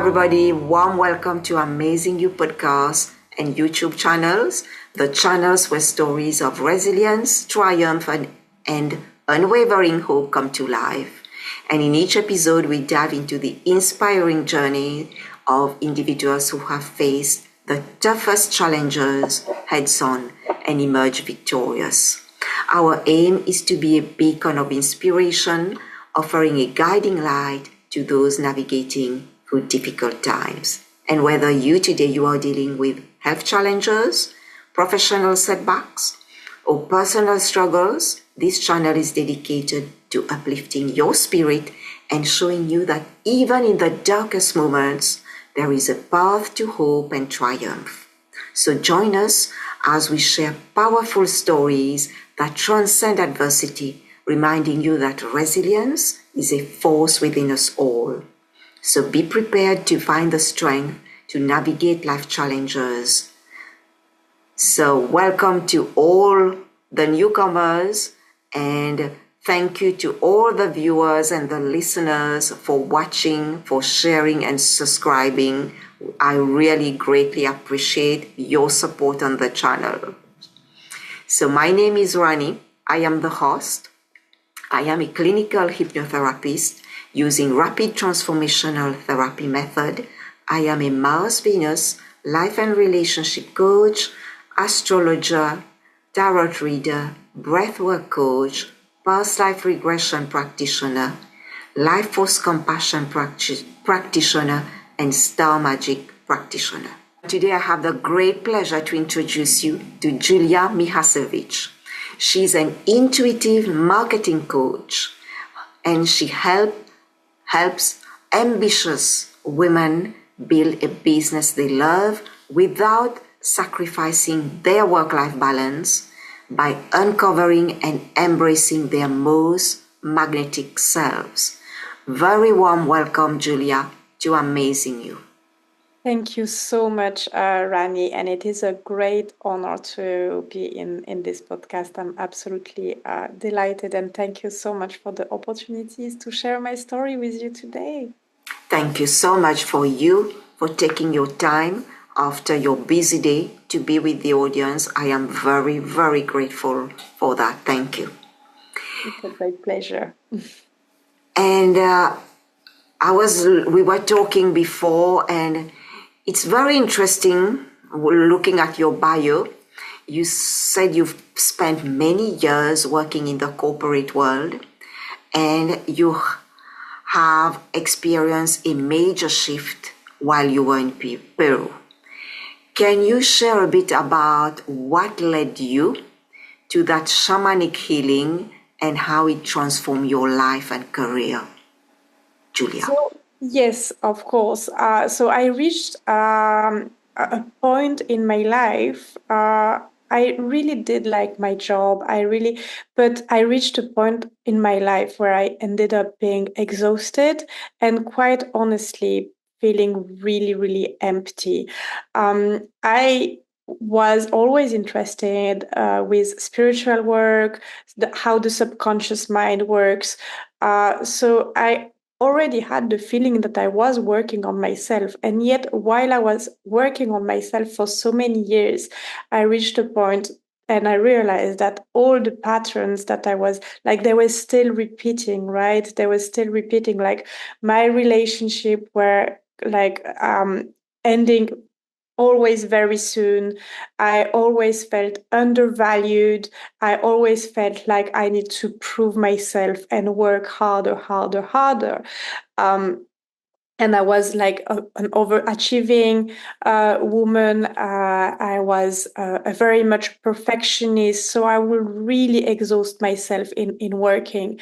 everybody. Warm welcome to Amazing You podcast and YouTube channels, the channels where stories of resilience, triumph, and unwavering hope come to life. And in each episode, we dive into the inspiring journey of individuals who have faced the toughest challenges heads on and emerge victorious. Our aim is to be a beacon of inspiration, offering a guiding light to those navigating through difficult times. And whether you are dealing with health challenges, professional setbacks, or personal struggles, this channel is dedicated to uplifting your spirit and showing you that even in the darkest moments, there is a path to hope and triumph. So join us as we share powerful stories that transcend adversity, reminding you that resilience is a force within us all. So be prepared to find the strength to navigate life challenges. So welcome to all the newcomers, and thank you to all the viewers and the listeners for watching, for sharing and subscribing. I really greatly appreciate your support on the channel. So my name is Rani. I am the host. I am a clinical hypnotherapist using rapid transformational therapy method. I am a Mars-Venus life and relationship coach, astrologer, tarot reader, breathwork coach, past life regression practitioner, life force compassion practitioner, and star magic practitioner. Today I have the great pleasure to introduce you to Julia Michasiewicz. She's an intuitive marketing coach, and she helps ambitious women build a business they love without sacrificing their work-life balance by uncovering and embracing their most magnetic selves. Very warm welcome, Julia, to Amazing You. Thank you so much, Rani, and it is a great honor to be in this podcast. I'm absolutely delighted, and thank you so much for the opportunities to share my story with you today. Thank you so much for taking your time after your busy day to be with the audience. I am very, very grateful for that. Thank you. It's a great pleasure. And we were talking before, and it's very interesting looking at your bio. You said you've spent many years working in the corporate world, and you have experienced a major shift while you were in Peru. Can you share a bit about what led you to that shamanic healing and how it transformed your life and career, Julia? Yes, of course. So I reached a point in my life. I really did like my job. But I reached a point in my life where I ended up being exhausted and, quite honestly, feeling really, really empty. I was always interested with spiritual work, how the subconscious mind works. So I already had the feeling that I was working on myself. And yet, while I was working on myself for so many years, I reached a point and I realized that all the patterns that I was like, they were still repeating, right? They were still repeating, like my relationship were like ending always very soon. I always felt undervalued. I always felt like I need to prove myself and work harder. And I was like an overachieving woman. I was a very much perfectionist. So I would really exhaust myself in working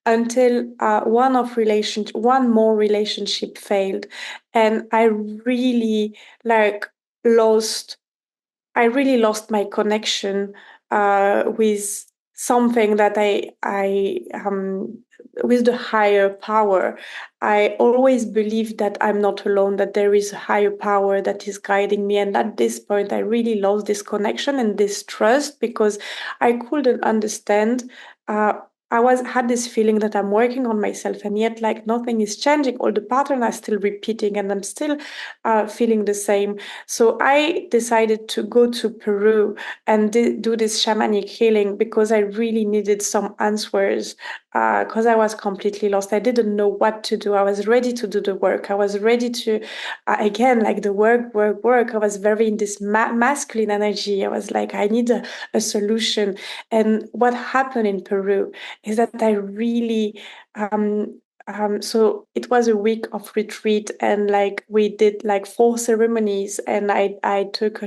until one more relationship failed. And I really like lost I really lost my connection with something that I with the higher power. I always believed that I'm not alone, that there is a higher power that is guiding me. And at this point, I really lost this connection and this trust because I couldn't understand had this feeling that I'm working on myself, and yet like nothing is changing. All the patterns are still repeating, and I'm still feeling the same. So I decided to go to Peru and do this shamanic healing because I really needed some answers, because I was completely lost. I didn't know what to do. I was ready to do the work. I was ready to, again, like the work. I was very in this masculine energy. I was like, I need a solution. And what happened in Peru is that I really, so it was a week of retreat, and like we did like 4 ceremonies, and I took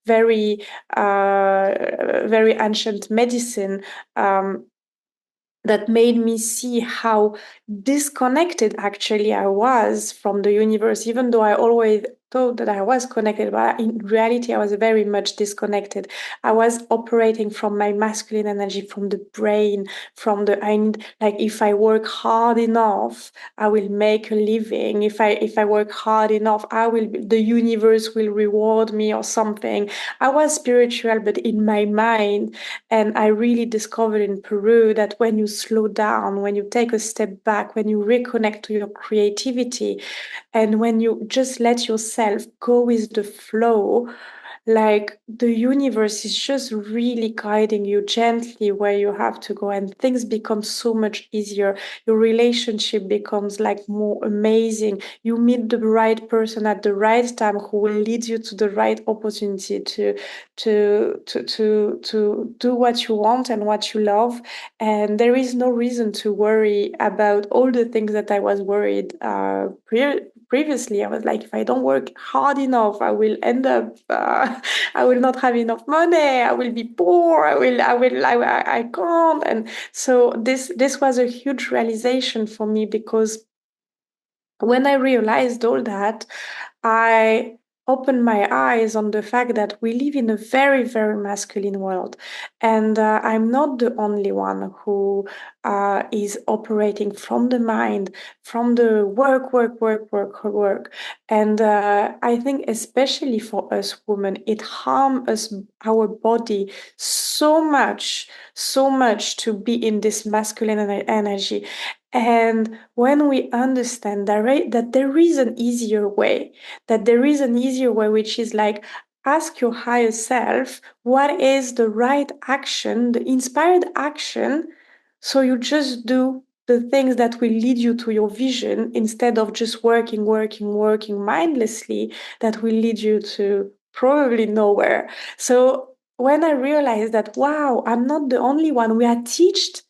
very very ancient medicine, that made me see how disconnected actually I was from the universe, even though I always thought that I was connected, but in reality, I was very much disconnected. I was operating from my masculine energy, from the brain, from the I need, like if I work hard enough, I will make a living. If I work hard enough, the universe will reward me or something. I was spiritual, but in my mind. And I really discovered in Peru that when you slow down, when you take a step back, when you reconnect to your creativity, and when you just let yourself go with the flow, like the universe is just really guiding you gently where you have to go, and things become so much easier. Your relationship becomes like more amazing. You meet the right person at the right time who will lead you to the right opportunity to do what you want and what you love. And there is no reason to worry about all the things that I was worried previously. I was like, if I don't work hard enough, I will end up, I will not have enough money. I will be poor. I can't. And so this was a huge realization for me, because when I realized all that, I opened my eyes on the fact that we live in a very, very masculine world. And I'm not the only one who is operating from the mind, from the work. And I think, especially for us women, it harms us, our body, so much to be in this masculine energy. And when we understand that there is an easier way, which is like, ask your higher self what is the right action, the inspired action. So you just do the things that will lead you to your vision, instead of just working mindlessly, that will lead you to probably nowhere. So when I realized that, wow, I'm not the only one, we are taught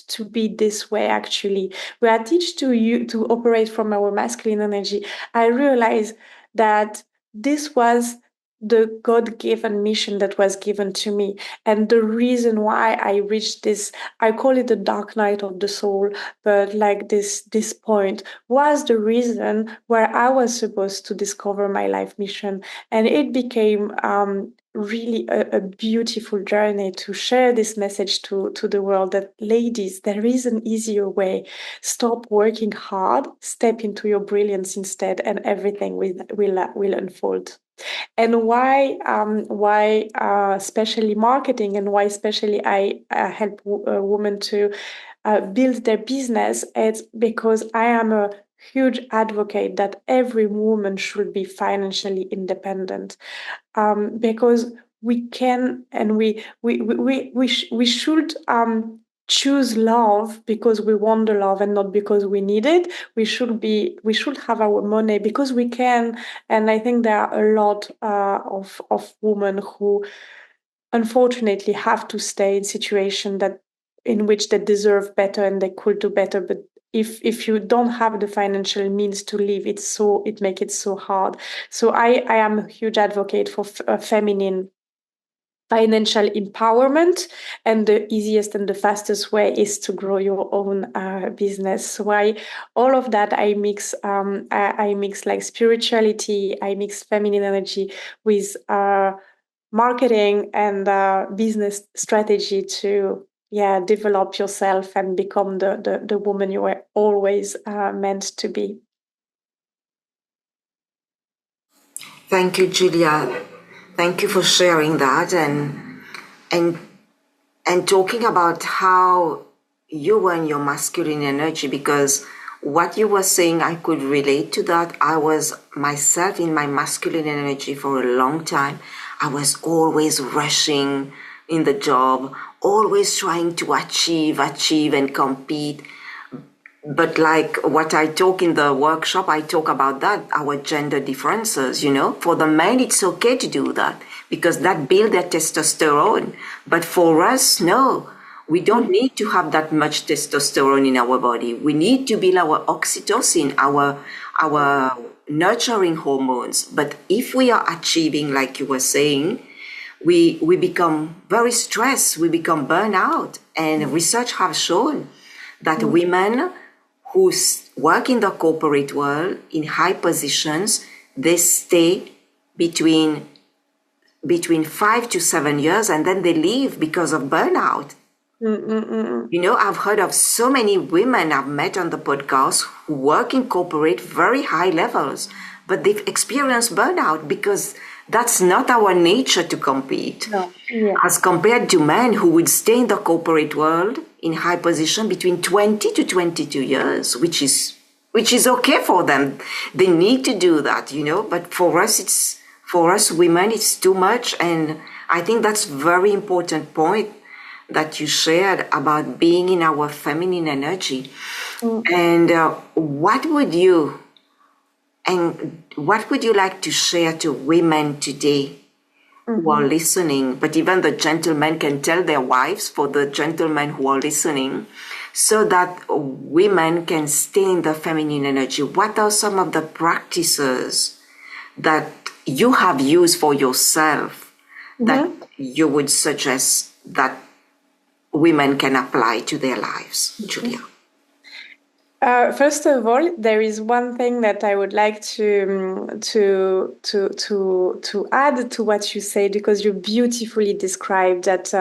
to be this way. Actually, we are taught to operate from our masculine energy. I realized that this was the God-given mission that was given to me, and the reason why I reached this, I call it the dark night of the soul, but like this point was the reason where I was supposed to discover my life mission. And it became really a beautiful journey to share this message to the world, that ladies, there is an easier way. Stop working hard, step into your brilliance instead, and everything will unfold. And why especially marketing, and why especially I help women to build their business? It's because I am a huge advocate that every woman should be financially independent, because we can, and we should choose love because we want the love, and not because we need it. We should have our money because we can. And I think there are a lot of women who unfortunately have to stay in situation that in which they deserve better and they could do better, but if you don't have the financial means to live, it makes it so hard. So I am a huge advocate for feminine financial empowerment, and the easiest and the fastest way is to grow your own business. So all of that I mix like spirituality, I mix feminine energy with marketing and business strategy to develop yourself and become the woman you were always meant to be. Thank you, Julia. Thank you for sharing that, and And talking about how you were in your masculine energy, because what you were saying, I could relate to that. I was myself in my masculine energy for a long time. I was always rushing in the job, always trying to achieve, and compete. But like what I talk in the workshop, I talk about that, our gender differences, For the men, it's okay to do that because that builds their testosterone. But for us, no, we don't need to have that much testosterone in our body. We need to build our oxytocin, our nurturing hormones. But if we are achieving, like you were saying, we become very stressed, we become burnout. And research have shown that women who work in the corporate world in high positions, they stay between 5 to 7 years and then they leave because of burnout. I've heard of so many women I've met on the podcast who work in corporate very high levels, but they've experienced burnout because that's not our nature to compete. No. Yeah. As compared to men who would stay in the corporate world in high position between 20 to 22 years, which is okay for them. They need to do that, but for us women, it's too much. And I think that's very important point that you shared about being in our feminine energy. And what would you like to share to women today who are listening, but even the gentlemen can tell their wives, for the gentlemen who are listening, so that women can stay in the feminine energy? What are some of the practices that you have used for yourself that you would suggest that women can apply to their lives, Julia? First of all, there is one thing that I would like to add to what you say, because you beautifully described that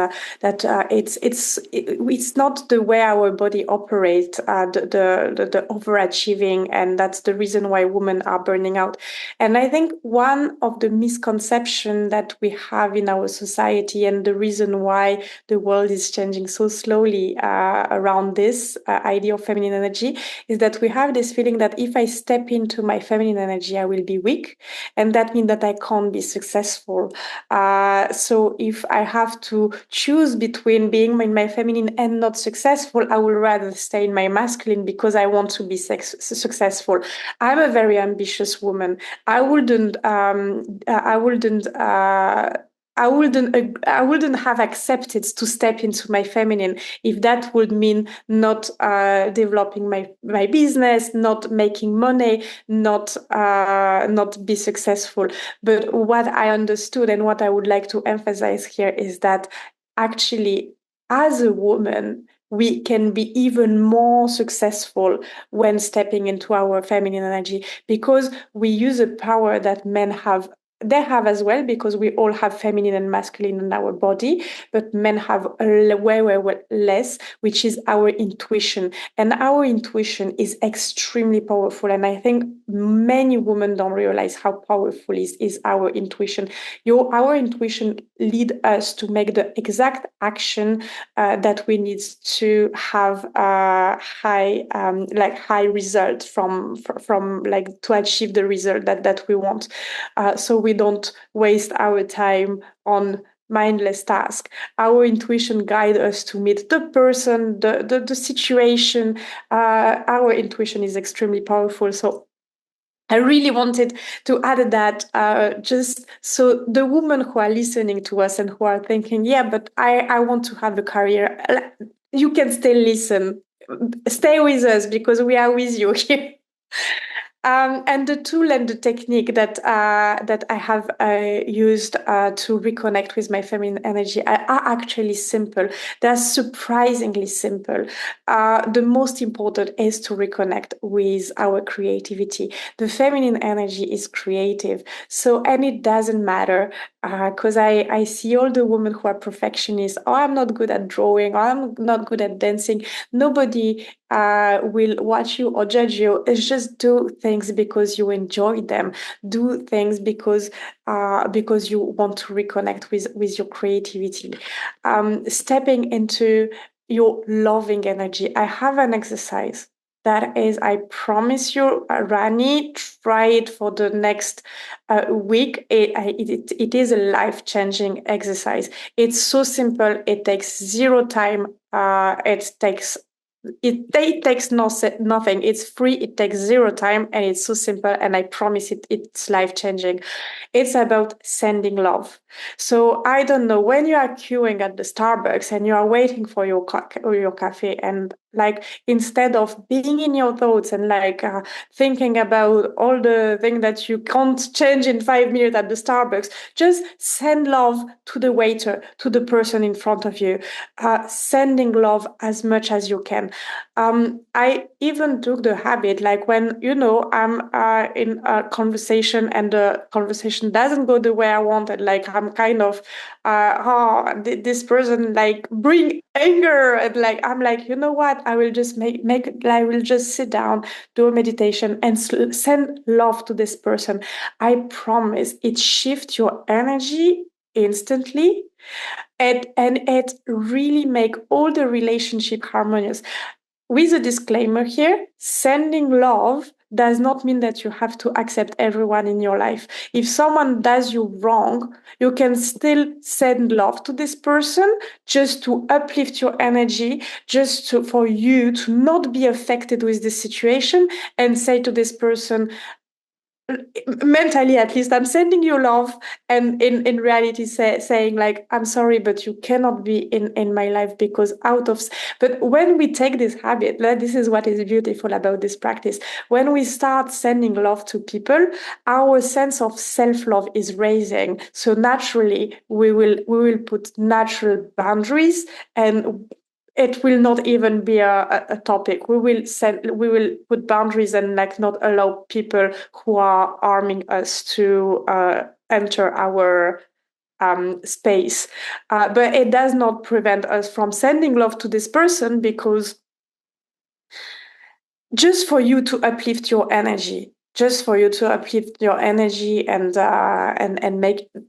it's not the way our body operates, the overachieving, and that's the reason why women are burning out. And I think one of the misconceptions that we have in our society, and the reason why the world is changing so slowly around this idea of feminine energy, is that we have this feeling that if I step into my feminine energy, I will be weak. And that means that I can't be successful. So if I have to choose between being in my feminine and not successful, I would rather stay in my masculine because I want to be successful. I'm a very ambitious woman. I wouldn't have accepted to step into my feminine if that would mean not developing my business, not making money, not be successful. But what I understood and what I would like to emphasize here is that actually, as a woman, we can be even more successful when stepping into our feminine energy, because we use a power that men have. They have as well, because we all have feminine and masculine in our body, but men have way less, which is our intuition. And our intuition is extremely powerful. And I think many women don't realize how powerful is our intuition. Our intuition lead us to make the exact action that we need to have high result from like to achieve the result that we want. So we don't waste our time on mindless task. Our intuition guides us to meet the person, the situation. Our intuition is extremely powerful. So I really wanted to add that just so the women who are listening to us and who are thinking, yeah, but I want to have a career, you can still listen. Stay with us because we are with you here. And the tool and the technique that I have used to reconnect with my feminine energy are actually simple. They're surprisingly simple. The most important is to reconnect with our creativity. The feminine energy is creative, and it doesn't matter because I see all the women who are perfectionists. Oh, I'm not good at drawing. Or I'm not good at dancing. Nobody will watch you or judge you. It's just do things things because you enjoy them. Do things because you want to reconnect with your creativity. Stepping into your loving energy. I have an exercise that is, I promise you, Rani, try it for the next week. It is a life-changing exercise. It's so simple. It takes zero time. It takes nothing. It's free. It takes zero time, and it's so simple. And I promise it's life changing. It's about sending love. So I don't know, when you are queuing at the Starbucks and you are waiting for your cafe, and like, instead of being in your thoughts and like thinking about all the things that you can't change in 5 minutes at the Starbucks, just send love to the waiter, to the person in front of you, sending love as much as you can. I even took the habit, like, when, I'm in a conversation and the conversation doesn't go the way I wanted, like, I'm kind of, this person like bring anger, and like, I'm like, you know what? I will just I will just sit down, do a meditation, and send love to this person. I promise it shifts your energy instantly, and it really make all the relationship harmonious. With a disclaimer here, sending love does not mean that you have to accept everyone in your life. If someone does you wrong, you can still send love to this person, just to uplift your energy, for you to not be affected with this situation, and say to this person, mentally at least, I'm sending you love, and in reality saying like, I'm sorry, but you cannot be in my life because but when we take this habit, like, this is what is beautiful about this practice. When we start sending love to people, our sense of self-love is raising, so naturally we will put natural boundaries, and it will not even be a topic. We will put boundaries, and like, not allow people who are harming us to enter our space. But it does not prevent us from sending love to this person, because just for you to uplift your energy, and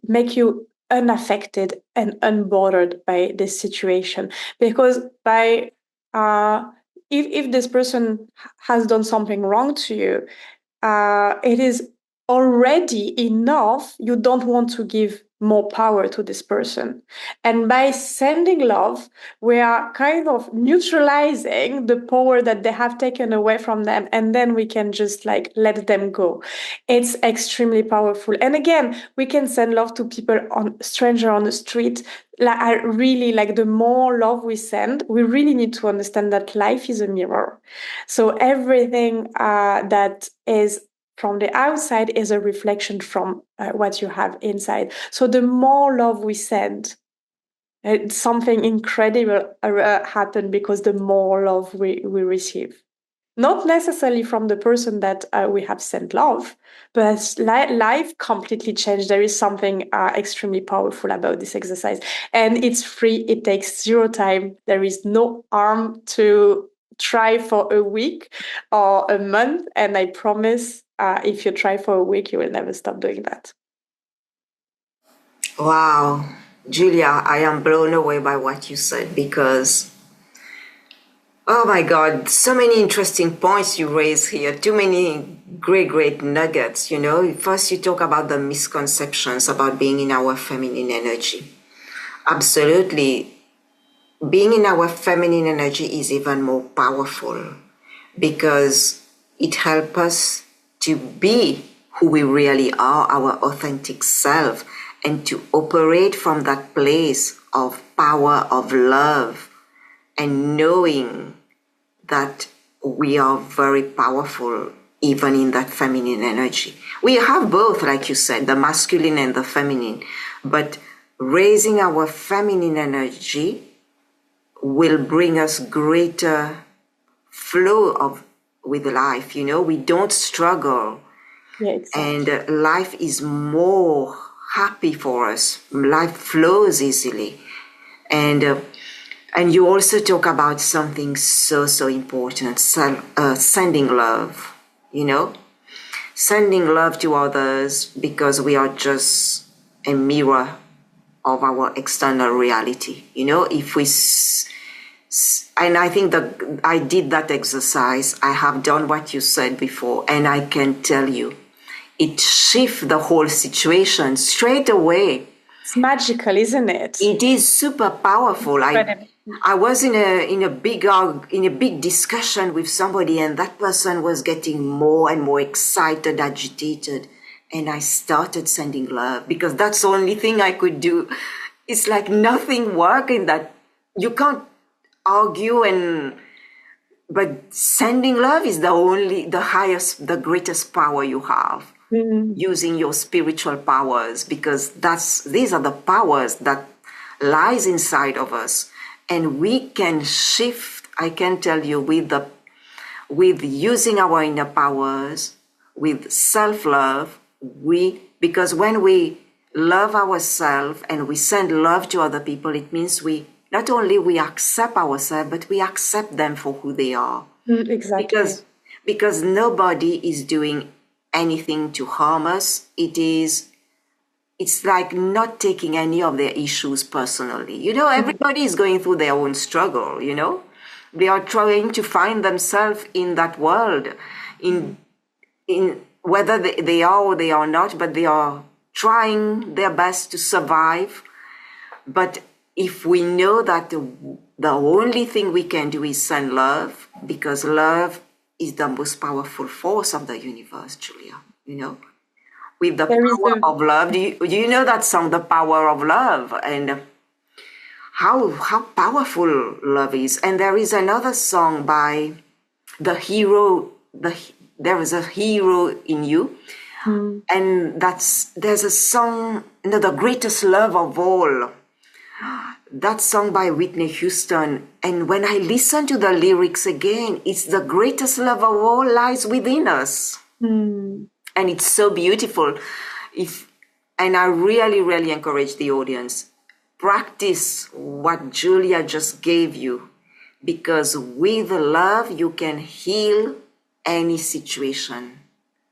make you unaffected and unbothered by this situation. Because by if this person has done something wrong to you, it is already enough. You don't want to give more power to this person. And by sending love, we are kind of neutralizing the power that they have taken away from them. And then we can just like let them go. It's extremely powerful. And again, we can send love to people, stranger on the street. Like, I really like, the more love we send, we really need to understand that life is a mirror. So everything that is from the outside is a reflection from what you have inside. So the more love we send, something incredible happen, because the more love we receive. Not necessarily from the person that we have sent love, but life completely changed. There is something extremely powerful about this exercise. And it's free. It takes zero time. There is no harm to try for a week or a month. And I promise, if you try for a week, you will never stop doing that. Wow, Julia, I am blown away by what you said, because, oh my God, so many interesting points you raise here. Too many great nuggets. First you talk about the misconceptions about being in our feminine energy. Absolutely. Being in our feminine energy is even more powerful, because it helps us to be who we really are, our authentic self, and to operate from that place of power, of love, and knowing that we are very powerful even in that feminine energy. We have both, like you said, the masculine and the feminine, but raising our feminine energy will bring us greater flow with life. We don't struggle. Yeah, exactly. And life is more happy for us. Life flows easily. And you also talk about something so important, sending love, sending love to others because we are just a mirror of our external reality. If we and I think that I did that exercise. I have done what you said before, and I can tell you, it shifts the whole situation straight away. It's magical, isn't it? It is super powerful. I was in a big discussion with somebody, and that person was getting more and more excited, agitated, and I started sending love because that's the only thing I could do. It's like nothing worked in that. You can't argue, but sending love is the highest, the greatest power you have. Using your spiritual powers, because these are the powers that lies inside of us, and we can shift. I can tell you, with using our inner powers, with self-love, because when we love ourselves and we send love to other people, it means we not only we accept ourselves, but we accept them for who they are. Exactly. Because nobody is doing anything to harm us. It's like not taking any of their issues personally. Everybody is going through their own struggle. They are trying to find themselves in that world, in whether they are or they are not, but they are trying their best to survive. But if we know that the only thing we can do is send love, because love is the most powerful force of the universe, Julia. With the power of love. Do you know that song, The Power of Love, and how powerful love is? And there is another song by the hero. There is a hero in you, and there's a song, The Greatest Love of All. That song by Whitney Houston, and when I listen to the lyrics again, it's the greatest love of all lies within us. And it's so beautiful. And I really, really encourage the audience, practice what Julia just gave you, because with love you can heal any situation,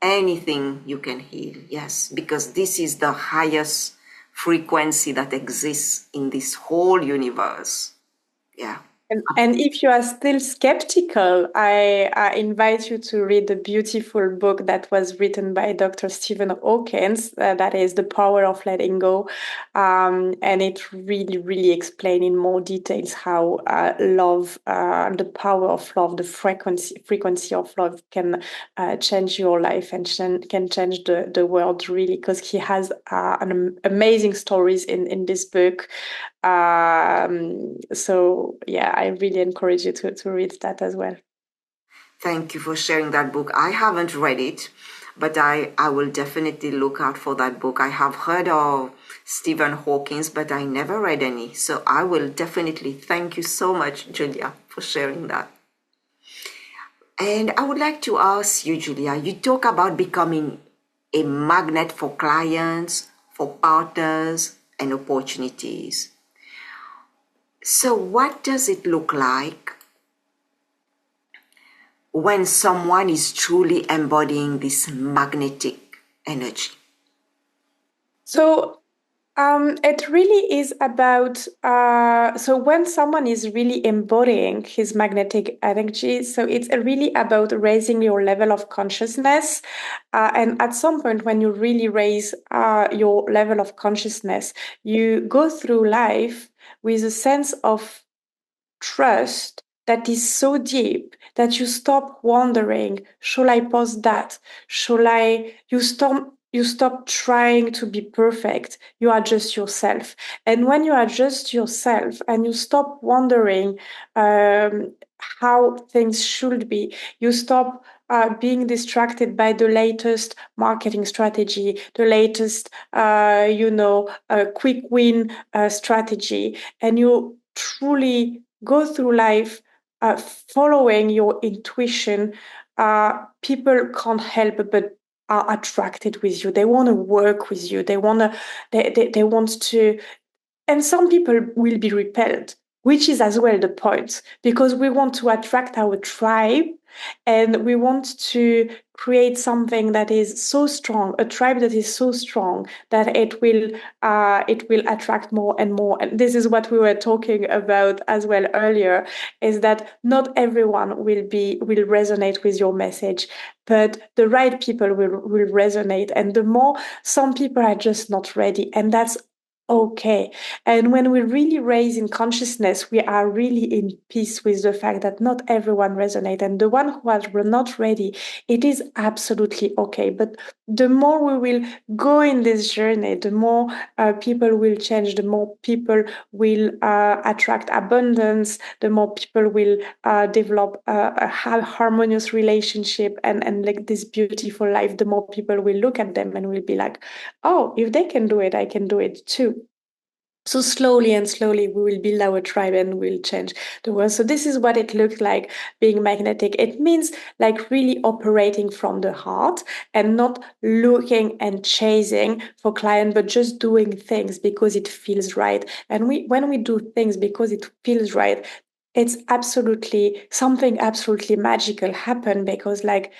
anything you can heal. Yes, because this is the highest frequency that exists in this whole universe. Yeah. And if you are still skeptical, I invite you to read the beautiful book that was written by Dr. Stephen Hawkins, that is The Power of Letting Go. And it really, really explains in more details how love, the power of love, the frequency of love can change your life and can change the world, really, because he has amazing stories in this book. So yeah, I really encourage you to read that as well. Thank you for sharing that book. I haven't read it, but I will definitely look out for that book. I have heard of Stephen Hawkins, but I never read any. So I will definitely thank you so much, Julia, for sharing that. And I would like to ask you, Julia, you talk about becoming a magnet for clients, for partners, and opportunities. So what does it look like when someone is truly embodying this magnetic energy? So it really is about, so when someone is really embodying his magnetic energy, so it's really about raising your level of consciousness. And at some point, when you really raise your level of consciousness, you go through life with a sense of trust that is so deep that you stop wondering, should I post that? You stop trying to be perfect. You are just yourself. And when you are just yourself and you stop wondering how things should be, you stop being distracted by the latest marketing strategy, the latest, quick win strategy, and you truly go through life following your intuition. People can't help but are attracted with you. They want to work with you. They want to, and some people will be repelled which is as well the point, because we want to attract our tribe and we want to create something that is so strong, a tribe that is so strong that it will attract more and more. And this is what we were talking about as well earlier, is that not everyone will resonate with your message, but the right people will resonate. And the more, some people are just not ready, and that's okay. And when we really raise in consciousness, we are really in peace with the fact that not everyone resonates. And the one who are not ready, it is absolutely okay. But the more we will go in this journey, the more people will change, the more people will attract abundance, the more people will develop a harmonious relationship and like this beautiful life, the more people will look at them and will be like, oh, if they can do it, I can do it too. So slowly and slowly, we will build our tribe and we'll change the world. So this is what it looks like being magnetic. It means like really operating from the heart and not looking and chasing for client, but just doing things because it feels right. And when we do things because it feels right, it's absolutely something absolutely magical happen, because like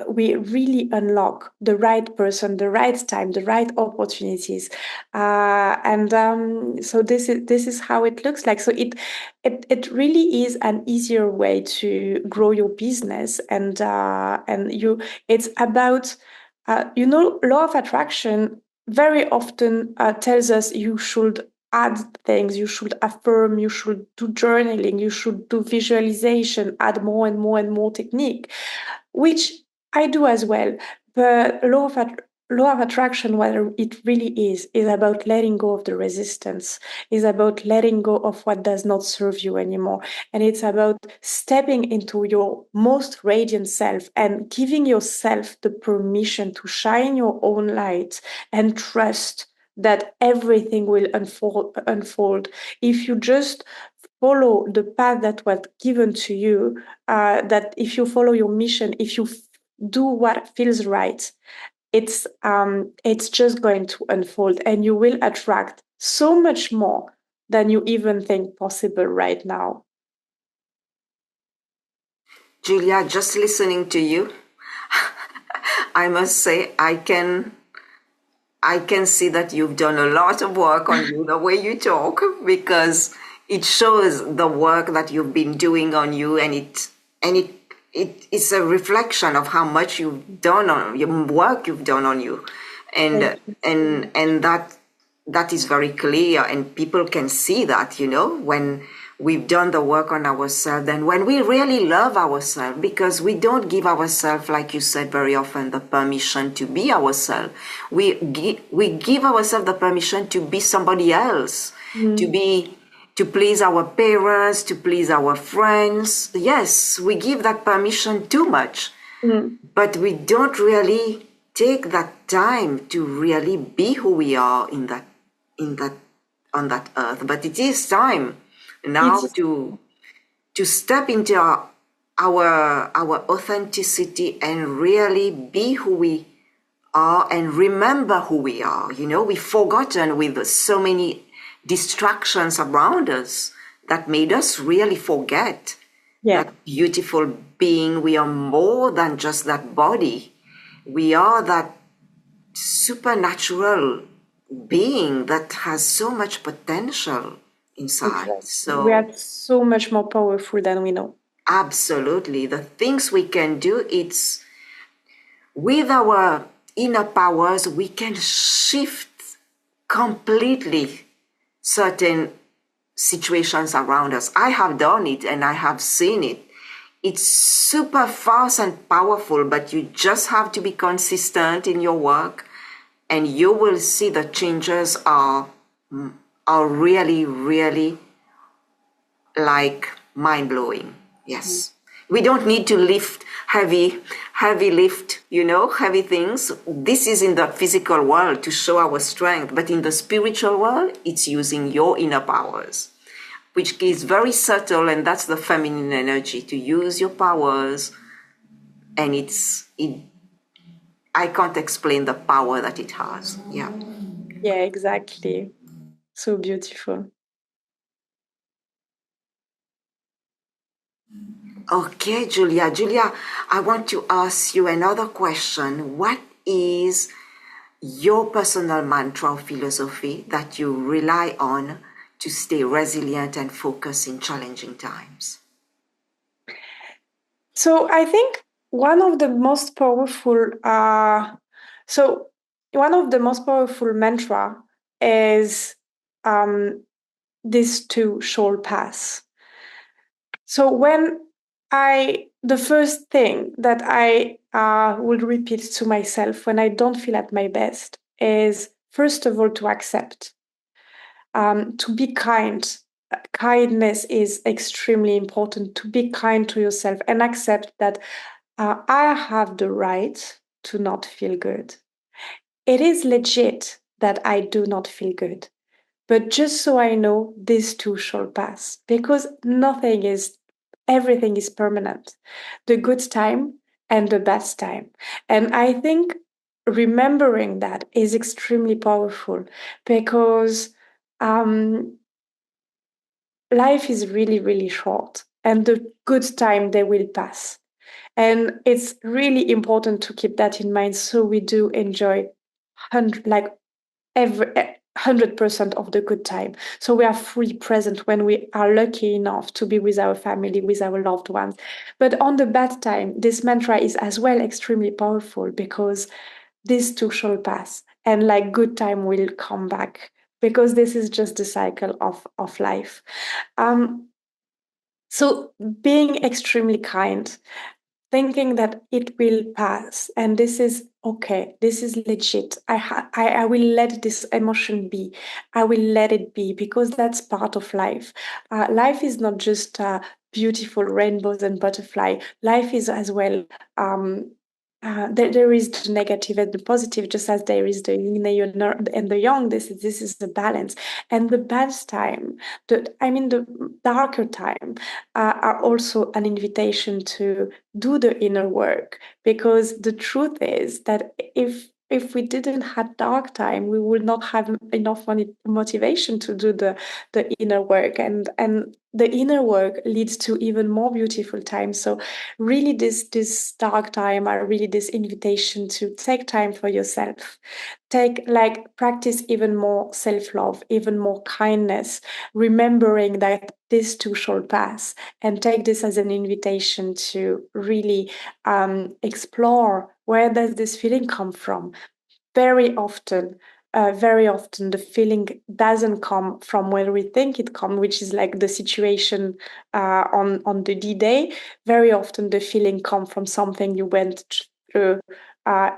we really unlock the right person, the right time, the right opportunities, and so this is how it looks like. So it really is an easier way to grow your business, and you it's about law of attraction very often tells us you should add things, you should affirm, you should do journaling, you should do visualization, add more and more and more technique, which I do as well. But law of attraction, what it really is about letting go of the resistance, is about letting go of what does not serve you anymore. And it's about stepping into your most radiant self and giving yourself the permission to shine your own light and trust that everything will unfold if you just follow the path that was given to you, that if you follow your mission, if you do what feels right, it's just going to unfold and you will attract so much more than you even think possible right now. Julia, just listening to you, I must say I can see that you've done a lot of work on you, the way you talk, because it shows the work that you've been doing on you, and it's a reflection of how much you've done on your work you've done on you, and and that is very clear, and people can see that, when we've done the work on ourselves, and when we really love ourselves, because we don't give ourselves, like you said very often, the permission to be ourselves. We give ourselves the permission to be somebody else, to please our parents, to please our friends. Yes, we give that permission too much, but we don't really take that time to really be who we are on that earth. But it is time now to step into our authenticity and really be who we are and remember who we are. We've forgotten with so many distractions around us that made us really forget that beautiful being. We are more than just that body. We are that supernatural being that has so much potential inside. Exactly. So we are so much more powerful than we know. absolutely, the things we can do, it's with our inner powers, we can shift completely certain situations around us. I have done it and I have seen it. It's super fast and powerful, but you just have to be consistent in your work, and you will see the changes are really, really like mind-blowing. Yes. We don't need to lift heavy things. This is in the physical world to show our strength, but in the spiritual world, it's using your inner powers, which is very subtle, and that's the feminine energy, to use your powers. And I can't explain the power that it has. Yeah. Yeah, exactly. So beautiful. Okay, Julia. Julia, I want to ask you another question. What is your personal mantra or philosophy that you rely on to stay resilient and focused in challenging times? So I think one of the most powerful, so one of the most powerful mantra is um, this too shall pass. So the first thing that I would repeat to myself when I don't feel at my best is first of all to accept, to be kind. Kindness is extremely important. To be kind to yourself and accept that I have the right to not feel good. It is legit that I do not feel good. But just so I know, this too shall pass because everything is permanent. The good time and the bad time. And I think remembering that is extremely powerful because um, life is really, really short and the good time they will pass. And it's really important to keep that in mind so we do enjoy like every 100% of the good time. So we are fully present when we are lucky enough to be with our family, with our loved ones. But on the bad time, this mantra is as well extremely powerful because this too shall pass and like good time will come back because this is just the cycle of life. Um, so being extremely kind, thinking that it will pass and this is okay, this is legit. I will let this emotion be. I will let it be because that's part of life. Life is not just beautiful rainbows and butterfly. Life is as well. There is the negative and the positive, just as there is the yin and the yang. This is the balance, and the bad time, the darker time, are also an invitation to do the inner work because the truth is that if we didn't have dark time we would not have enough motivation to do the inner work and the inner work leads to even more beautiful times. So really this dark time are really this invitation to take time for yourself, take like practice even more self-love, even more kindness, remembering that this too shall pass, and take this as an invitation to really explore where does this feeling come from. Very often the feeling doesn't come from where we think it comes, which is like the situation on the D-Day. Very often the feeling comes from something you went through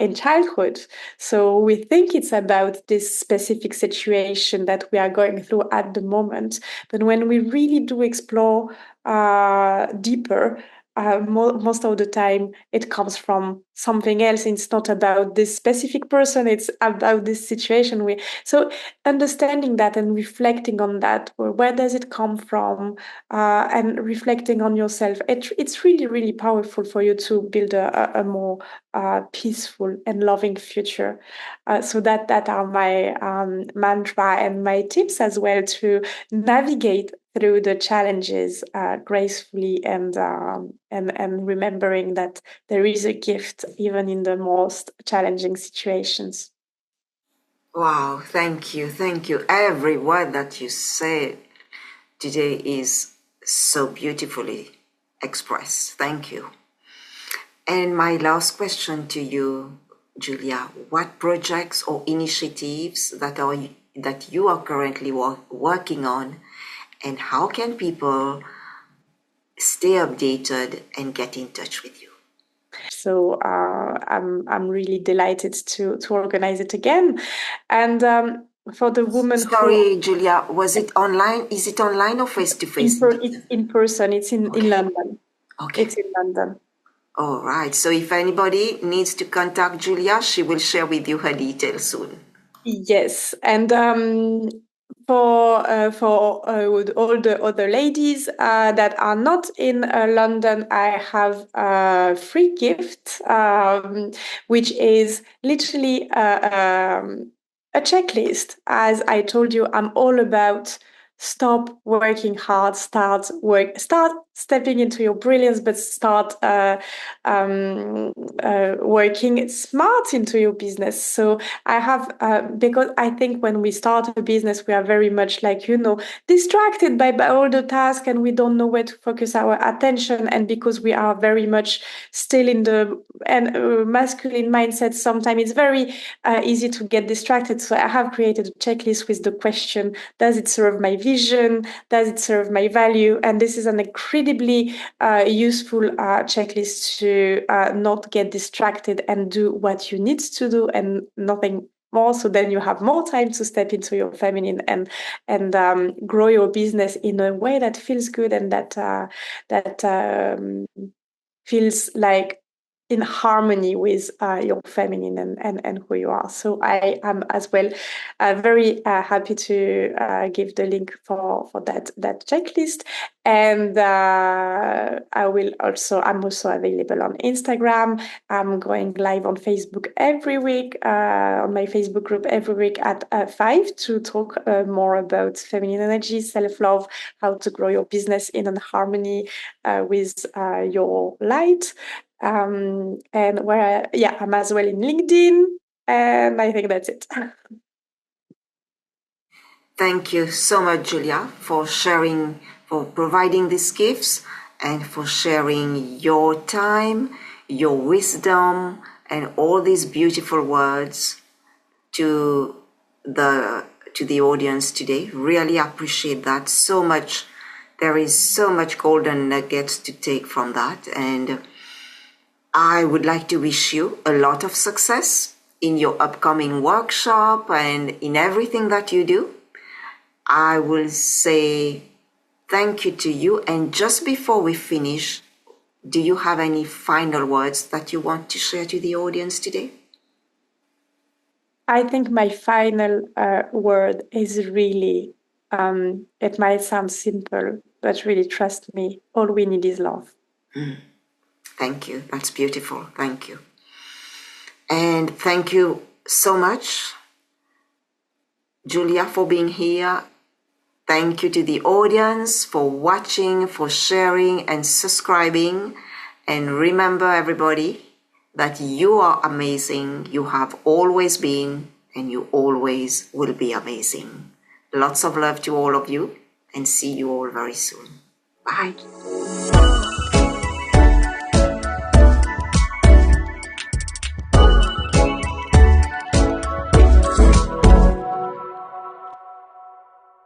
in childhood. So we think it's about this specific situation that we are going through at the moment. But when we really do explore deeper, most of the time it comes from something else. It's not about this specific person, it's about this situation. So understanding that and reflecting on that, where does it come from, and reflecting on yourself, it's really, really powerful for you to build a more peaceful and loving future. So that are my mantra and my tips as well to navigate through the challenges gracefully and remembering that there is a gift even in the most challenging situations. Wow, thank you, thank you. Every word that you said today is so beautifully expressed. Thank you. And my last question to you, Julia, what projects or initiatives that you are currently working on, and how can people stay updated and get in touch with you? So I'm really delighted to organize it again, and for the women who Sorry, Julia, was it online? Is it online or face to face? it's in person, it's in Okay, London. okay. It's in London. All right. So if anybody needs to contact Julia, she will share with you her details soon. Yes, and with all the other ladies that are not in London, I have a free gift, which is literally a checklist. As I told you, I'm all about stop working hard, start stepping into your brilliance, but start working smart into your business. So I have, because I think when we start a business, we are very much like, distracted by all the tasks, and we don't know where to focus our attention. And because we are very much still in the masculine mindset, sometimes it's very easy to get distracted. So I have created a checklist with the question: does it serve my vision? Does it serve my value? And this is an incredibly useful checklist to not get distracted and do what you need to do and nothing more. So then you have more time to step into your feminine and grow your business in a way that feels good and that feels like in harmony with your feminine and who you are. So I am as well very happy to give the link for that checklist. And I'm also available on Instagram. I'm going live on Facebook every week, on my Facebook group every week at 5 to talk more about feminine energy, self-love, how to grow your business in harmony with your light. And I'm as well in LinkedIn, and I think that's it. Thank you so much, Julia, for sharing, for providing these gifts, and for sharing your time, your wisdom, and all these beautiful words to the audience today. Really appreciate that so much. There is so much golden nuggets to take from that, and I would like to wish you a lot of success in your upcoming workshop and in everything that you do. I will say thank you to you. And just before we finish, do you have any final words that you want to share to the audience today? I think my final word is really, it might sound simple, but really trust me, all we need is love. Thank you. That's beautiful. Thank you. And thank you so much, Julia, for being here. Thank you to the audience for watching, for sharing and subscribing. And remember, everybody, that you are amazing. You have always been, and you always will be amazing. Lots of love to all of you, and see you all very soon. Bye.